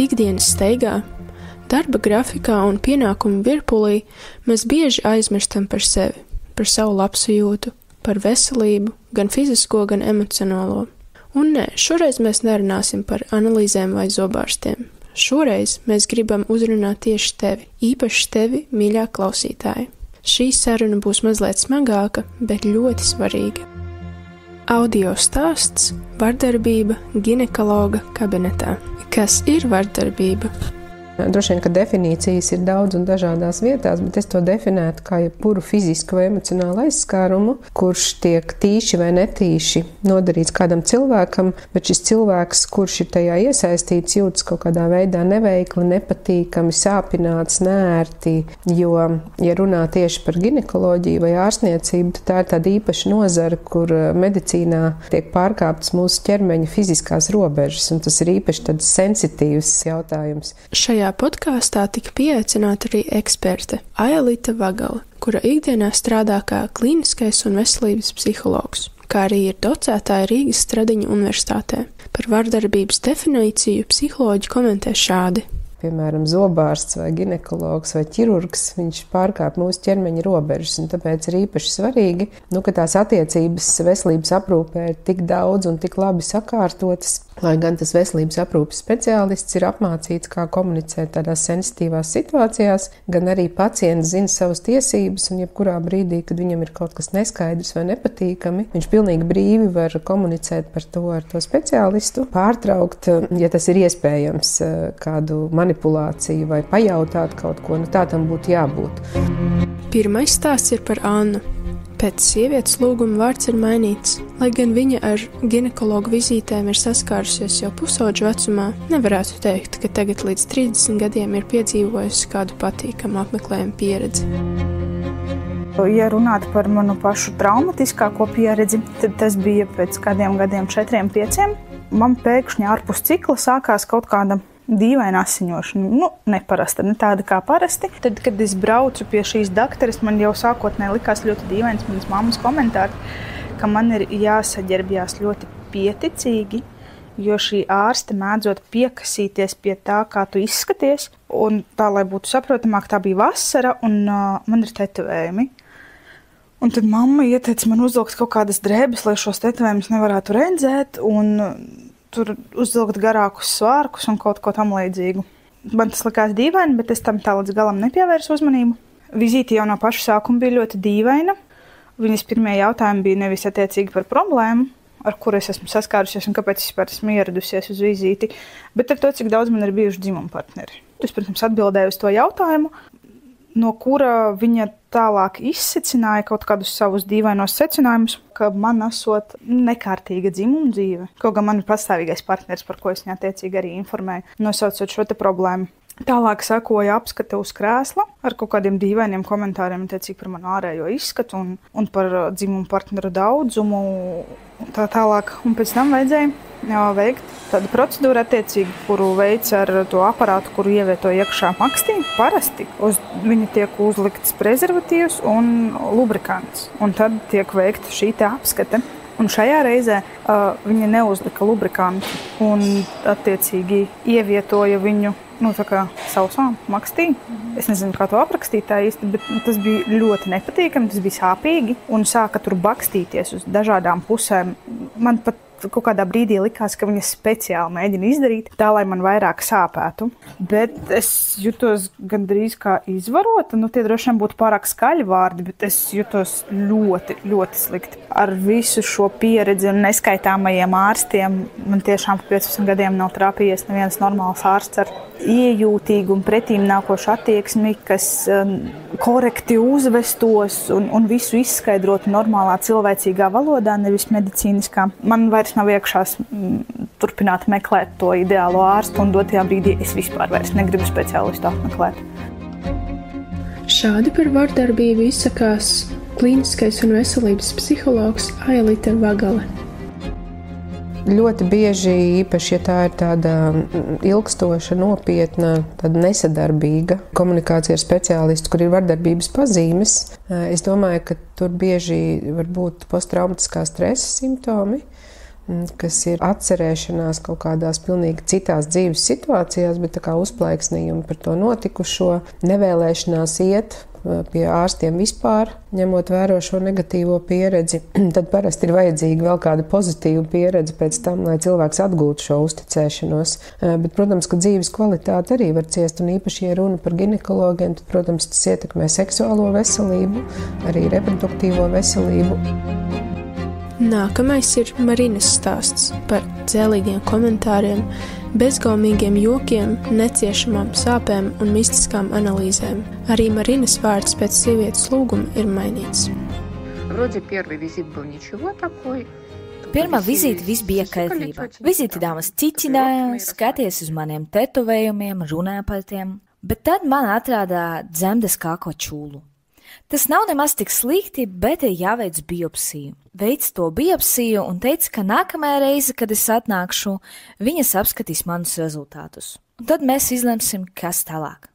Ikdienas steigā, darba grafikā un pienākumu virpulī mēs bieži aizmirstam par sevi, par savu labsajūtu, par veselību, gan fizisko, gan emocionālo. Un nē, šoreiz mēs nerunāsim par analīzēm vai zobārstiem. Šoreiz mēs gribam uzrunāt tieši tevi, īpaši tevi, mīļā klausītāja. Šī saruna būs mazliet smagāka, bet ļoti svarīga. Audio stāsts – vardarbība ginekologa kabinetā. Kas ir vardarbība? Droši vien, ka definīcijas ir daudz un dažādās vietās, bet es to definētu kā jebkuru fizisku vai emocionālu aizskārumu, kurš tiek tīši vai netīši nodarīts kādam cilvēkam, bet šis cilvēks, kurš ir tajā iesaistīts, jūtas kaut kādā veidā neveikli, nepatīkami, sāpināts, neērti, jo, ja runā tieši par ginekoloģiju vai ārstniecību, tad tā ir tāda īpaša nozara, kur medicīnā tiek pārkāptas mūsu ķermeņa fiziskās robežas, un tas ir īpaši tāds sensitīvs jautājums. Šajā podkāstā tika pieaicināta arī eksperte Ailita Vagale, kura ikdienā strādā kā klīniskais un veselības psihologs, kā arī ir docētāja Rīgas Stradiņu universitātē. Par vardarbības definīciju psiholoģi komentē šādi. Piemēram, zobārsts vai ginekologs vai ķirurgs, viņš pārkāp mūsu ķermeņa robežas, un tāpēc ir īpaši svarīgi, ka tās attiecības veselības aprūpē ir tik daudz un tik labi sakārtotas, lai gan tas veselības aprūpes speciālists ir apmācīts, kā komunicēt tādās sensitīvās situācijās, gan arī pacients zina savas tiesības, un jebkurā brīdī, kad viņam ir kaut kas neskaidrs vai nepatīkami, viņš pilnīgi brīvi var komunicēt par to ar to speciālistu, pārtraukt, ja tas ir iespējams, kādu manipulāciju vai pajautāt kaut ko, tā tam būtu jābūt. Pirmais stāsts ir par Annu. Pēc sievietes lūguma vārds ir mainīts. Lai gan viņa ar ginekologu vizītēm ir saskārusies jau pusauģu vecumā, nevarētu teikt, ka tagad līdz 30 gadiem ir piedzīvojusi kādu patīkamu apmeklējumu pieredzi. Ja runāt par manu pašu traumatiskāko pieredzi, tad tas bija pēc kādiem gadiem 4-5. Man pēkšņi ārpus cikla sākās kaut kāda dīvaina asiņošana, neparasta, ne tāda kā parasti. Tad, kad es braucu pie šīs dakteres, man jau sākotnēji likās ļoti dīvains manas mammas komentāri, ka man ir jāsaģērbjās ļoti pieticīgi, jo šī ārste mēdzot piekasīties pie tā, kā tu izskaties, un tā, lai būtu saprotamāk, tā bija vasara, un man ir tetovējumi. Un tad mamma ieteica man uzvilkt kaut kādas drēbes, lai šos tetovējumus nevarētu redzēt, un tur uzvilkt garākus svārkus un kaut ko tam līdzīgu. Man tas likās dīvaini, bet es tam tā līdz galam nepievērsu uzmanību. Vizīte jau no paša sākuma bija ļoti dīvaina. Viņas pirmie jautājumi bija nevis attiecīgi par problēmu, ar kuru es esmu saskārusies un kāpēc es vispār esmu ieradusies uz vizīti, bet ar to, cik daudz man ir bijuši dzimuma partneri. Es, protams, atbildēju uz to jautājumu, no kura viņa tālāk izsecināja kaut kādus savus dīvainos secinājumus, ka man esot nekārtīga dzimuma dzīve. Kaut gan man ir pastāvīgais partneris, par ko es viņu attiecīgi arī informēju, nosaucot šo te problēmu. Tālāk sekoja apskate uz krēsla ar kaut kādiem dīvainiem komentāriem attiecīgi par manu ārējo izskatu un par dzimumu partneru daudzumu tā tālāk. Un pēc tam vajadzēja veikt tādu procedūru attiecīgi, kuru veic ar to aparātu, kuru ievieto iekšā makstī. Parasti uz viņa tiek uzlikts prezervatīvs un lubrikants. Un tad tiek veikta šī tā apskate. Un šajā reizē viņa neuzlika lubrikantu un attiecīgi ievietoja viņu tā kā sausām makstī. Es nezinu, kā to aprakstīt tā īsti, bet tas bija ļoti nepatīkami, tas bija sāpīgi un sāka tur bakstīties uz dažādām pusēm. Man pat kaut kādā brīdī likās, ka viņa speciāli mēģina izdarīt tā, lai man vairāk sāpētu. Bet es jutos gandrīz kā izvarota. Tie droši vien būtu pārāk skaļi vārdi, bet es jutos ļoti, ļoti slikti. Ar visu šo pieredzi un neskaitāmajiem ārstiem man tiešām pa 15 gadiem nav trāpījies neviens normāls ārsts ar iejūtīgu un pretīm nākošu attieksmi, kas korekti uzvestos un visu izskaidrotu normālā cilvēcīgā valodā, nevis medicīniskā. Man vairs nav iekšās turpināt meklēt to ideālo ārstu, un dotajā brīdī es vispār vairs negribu speciālistu apmeklēt. Šādi par vardarbību izsakās klīniskais un veselības psihologs Ailita Vagale. Ļoti bieži, īpaši, ja tā ir tāda ilgstoša, nopietna, tāda nesadarbīga komunikācija ar speciālistu, kur ir vardarbības pazīmes, es domāju, ka tur bieži var būt posttraumatiskā stresa simptomi, kas ir atcerēšanās kaut kādās pilnīgi citās dzīves situācijās, bet tā kā uzplaiksnījumi par to notikušo, nevēlēšanās iet pie ārstiem vispār, ņemot vērā šo negatīvo pieredzi, tad parasti ir vajadzīga vēl kāda pozitīva pieredze pēc tam, lai cilvēks atgūtu šo uzticēšanos. Bet, protams, ka dzīves kvalitāte arī var ciest, un īpaši, ja runa par ginekologiem, tad, protams, tas ietekmē seksuālo veselību, arī reproduktīvo veselību. Nākamais ir Marinas stāsts par dzēlīgiem komentāriem, bezgaumīgiem jokiem, neciešamām sāpēm un mistiskām analīzēm. Arī Marinas vārds pēc sievietes lūguma ir mainīts. Pirmā vizīte viss bija kārtībā. Vizītidāmas ķiķināja, skaties uz maniem tetovējumiem, runāja par tiem, bet tad man atrādā dzemdes kāko čūlu. Tas nav nemaz tik slikti, bet ir jāveic biopsiju. Veic to biopsiju un teica, ka nākamajā reize, kad es atnākšu, viņas apskatīs manus rezultātus. Un tad mēs izlemsim, kas tālāk.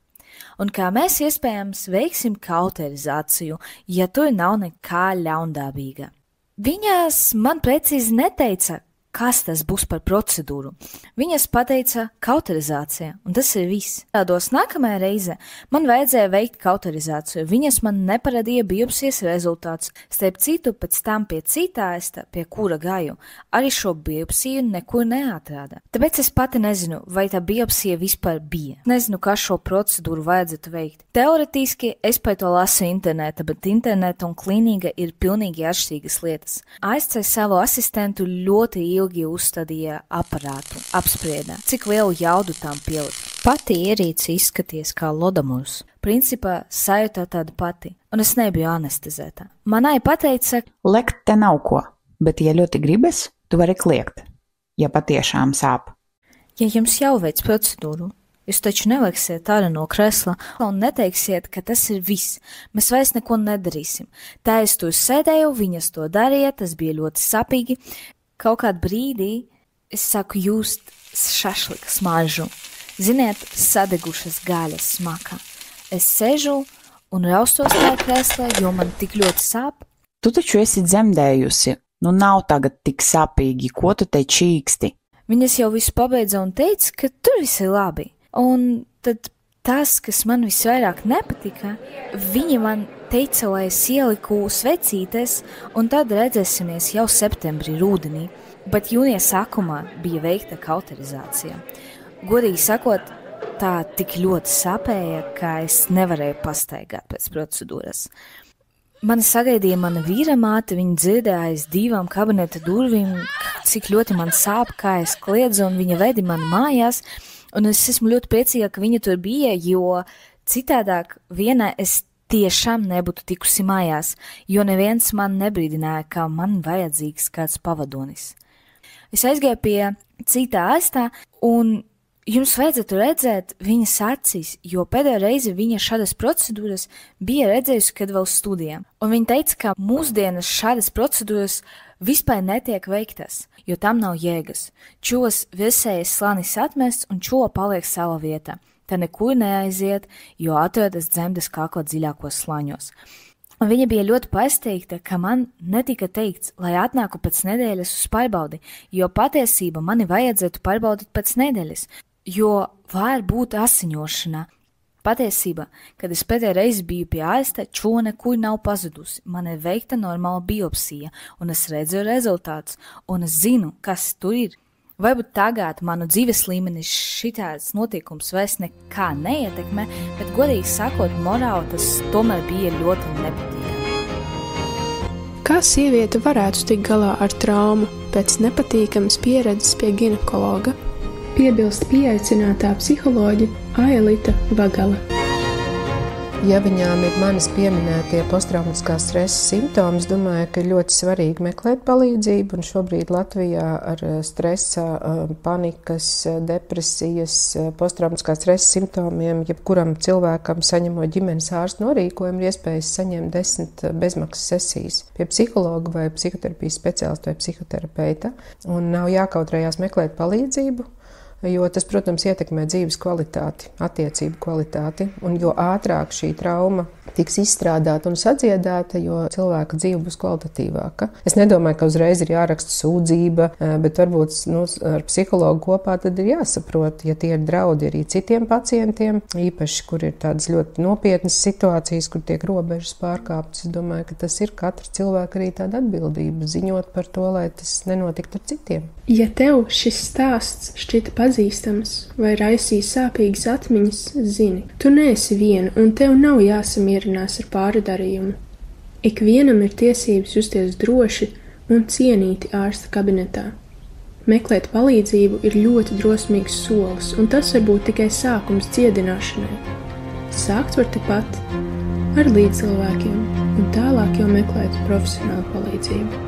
Un kā mēs iespējams veiksim kauterizāciju, ja tur nav nekā ļaundābīga. Viņas man precīzi neteica, kas tas būs par procedūru. Viņas pateica kauterizācija, un tas ir viss. Tādos nākamajā reize man vajadzēja veikt kauterizāciju. Viņas man neparādīja biopsijas rezultātus. Starp citu, pēc tam pie citā ārsta, pie kura gāju, arī šo biopsiju nekur neatrāda. Tāpēc es pati nezinu, vai tā biopsija vispār bija. Nezinu, kā šo procedūru vajadzētu veikt. Teoretiski es par to lasu interneta, bet interneta un klīnika ir pilnīgi atšķirīgas lietas. Ārsts ar savu asistentu ļoti ilgi uzstādīja aparātu, apsprieda, cik lielu jaudu tām pielikt. Pati ierīce izskaties kā lodamurs. Principā sajūta tāda pati, un es nebiju anestezēta. Manai pateica, lekt te nav ko, bet ja ļoti gribas, tu vari kliegt, ja patiešām sāp. Ja jums jau veic procedūru, jūs taču neliksiet ārā no kresla un neteiksiet, ka tas ir viss. Mēs vairs neko nedarīsim. Tā es tur sēdēju, viņas to darīja, tas bija ļoti sapīgi. Kaut kādu brīdī es sāku just šašlika smaržu. Ziniet, sadegušas gaļas smaka. Es sēžu un raustos tajā kreslā, jo man tik ļoti sāp. Tu taču esi dzemdējusi. Nu nav tagad tik sāpīgi, ko tu te čīksti? Viņas jau visu pabeidza un teica, ka tur viss ir labi. Un tad tas, kas man visvairāk nepatika, viņi man teica, lai es ieliku svecītes, un tad redzēsimies jau septembrī rudenī, bet jūnija sākumā bija veikta kauterizācija. Godīgi sakot, tā tik ļoti sāpēja, ka es nevarēju pastaigāt pēc procedūras. Mani sagaidīja mana vīra māte, viņa dzirdēja aiz divām kabineta durvīm, cik ļoti man sāp, kā es kliedzu, un viņa vedi mani mājās, un es esmu ļoti priecīga, ka viņa tur bija, jo citādāk vienā es tiešām nebūtu tikusi mājās, jo neviens man nebrīdināja, ka man vajadzīgs kāds pavadonis. Es aizgāju pie citā ārstā, un jums vajadzētu redzēt viņas acīs, jo pēdējo reizi viņa šādas procedūras bija redzējusi, kad vēl studijā. Un viņa teica, ka mūsdienas šādas procedūras vispār netiek veiktas, jo tam nav jēgas. Čūlas virsējais slanis atmests un čūla paliek savā vietā. Tā nekur neaiziet, jo atrodas dzemdes kāko dziļākos slaņos. Un viņa bija ļoti pārsteigta, ka man netika teikts, lai atnāku pēc nedēļas uz pārbaudi, jo patiesība mani vajadzētu pārbaudīt pēc nedēļas, jo var būt asiņošana. Patiesība, kad es pēdējo reizi biju pie ārsta, čūla nekur nav pazudusi. Man ir veikta normāla biopsija, un es redzu rezultātus, un es zinu, kas tur ir. Varbūt tagad manu dzīves līmeni šitāds notikums vairs nekā neietekmē, bet godīgi sakot, morāli tas tomēr bija ļoti nepatīkami. Kā sieviete varētu tikt galā ar traumu pēc nepatīkamas pieredzes pie ginekologa? Piebilst pieaicinātā psiholoģe Aelita Vagale. Ja viņām ir manis pieminētie posttraumatiskā stresa simptomi, es domāju, ka ir ļoti svarīgi meklēt palīdzību, un šobrīd Latvijā ar stresa, panikas, depresijas, posttraumatiskā stresa simptomiem, jebkuram cilvēkam saņemot ģimenes ārsta norīkojumu, ir iespējas saņemt 10 bezmaksas sesijas pie psihologa vai psihoterapijas speciālista vai psihoterapeita, un nav jākautrējās meklēt palīdzību. jo tas, protams, ietekmē dzīves kvalitāti, attiecību kvalitāti, un jo ātrāk šī trauma tiks izstrādāta un sadziedāta, jo cilvēka dzīve būs kvalitatīvāka. Es nedomāju, ka uzreiz ir jāraksta sūdzība, bet varbūt ar psihologu kopā tad ir jāsaprot, ja tie ir draudi arī citiem pacientiem, īpaši, kur ir tādas ļoti nopietnas situācijas, kur tiek robežas pārkāptas. Es domāju, ka tas ir katra cilvēka arī tāda atbildība ziņot par to, lai tas nenotiktu ar citiem. Ja tev šis stāsts šķita pazīstams vai raisīja sāpīgas atmiņas, zini, tu neesi viena un tev nav jāsamierinās ar pārdarījumu. Ikvienam ir tiesības justies droši un cienīti ārsta kabinetā. Meklēt palīdzību ir ļoti drosmīgs solis, un tas var būt tikai sākums dziedināšanai. Sākt var tepat ar līdzcilvēkiem un tālāk jau meklēt profesionālu palīdzību.